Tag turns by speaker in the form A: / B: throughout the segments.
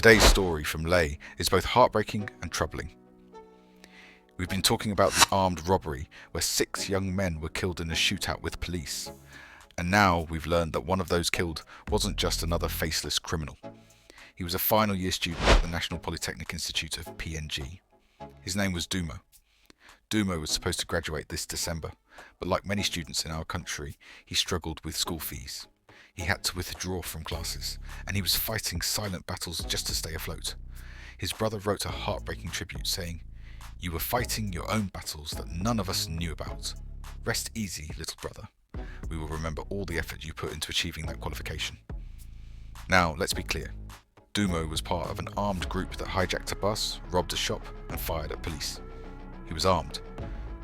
A: Today's story from Lae is both heartbreaking and troubling. We've been talking about the armed robbery where 6 young men were killed in a shootout with police. And now we've learned that one of those killed wasn't just another faceless criminal. He was a final year student at the National Polytechnic Institute of PNG. His name was Dumo. Dumo was supposed to graduate this December, but like many students in our country, he struggled with school fees. He had to withdraw from classes, and he was fighting silent battles just to stay afloat. His brother wrote a heartbreaking tribute saying, "You were fighting your own battles that none of us knew about. Rest easy, little brother. We will remember all the effort you put into achieving that qualification." Now, let's be clear. Dumo was part of an armed group that hijacked a bus, robbed a shop, and fired at police. He was armed.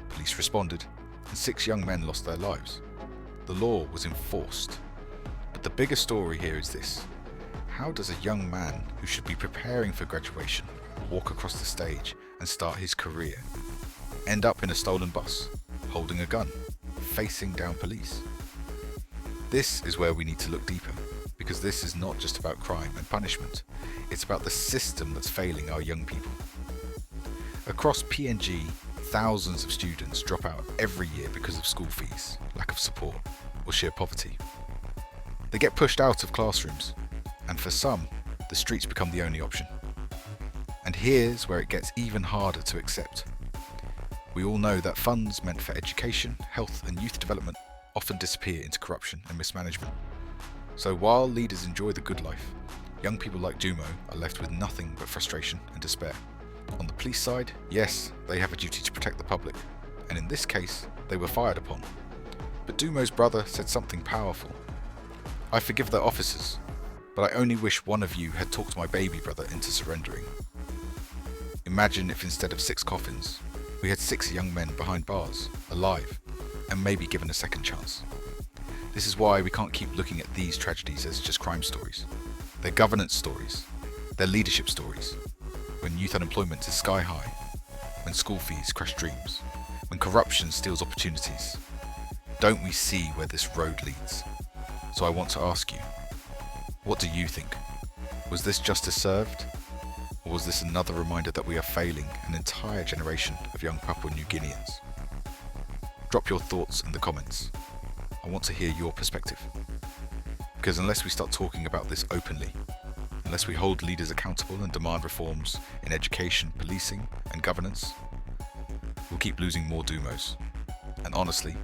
A: Police responded, and 6 young men lost their lives. The law was enforced. But the bigger story here is this. How does a young man who should be preparing for graduation walk across the stage and start his career, end up in a stolen bus, holding a gun, facing down police? This is where we need to look deeper, because this is not just about crime and punishment. It's about the system that's failing our young people. Across PNG, thousands of students drop out every year because of school fees, lack of support, or sheer poverty. They get pushed out of classrooms, and for some, the streets become the only option. And here's where it gets even harder to accept. We all know that funds meant for education, health, and youth development often disappear into corruption and mismanagement. So while leaders enjoy the good life, young people like Dumo are left with nothing but frustration and despair. On the police side, yes, they have a duty to protect the public, and in this case, they were fired upon. But Dumo's brother said something powerful. "I forgive the officers, but I only wish one of you had talked my baby brother into surrendering." Imagine if instead of 6 coffins, we had 6 young men behind bars, alive, and maybe given a second chance. This is why we can't keep looking at these tragedies as just crime stories. They're governance stories, they're leadership stories. When youth unemployment is sky high, when school fees crush dreams, when corruption steals opportunities, don't we see where this road leads? So I want to ask you, what do you think? Was this justice served? Or was this another reminder that we are failing an entire generation of young Papua New Guineans? Drop your thoughts in the comments. I want to hear your perspective. Because unless we start talking about this openly, unless we hold leaders accountable and demand reforms in education, policing, and governance, we'll keep losing more Dumos. And honestly,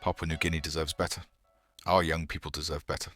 A: Papua New Guinea deserves better. Our young people deserve better.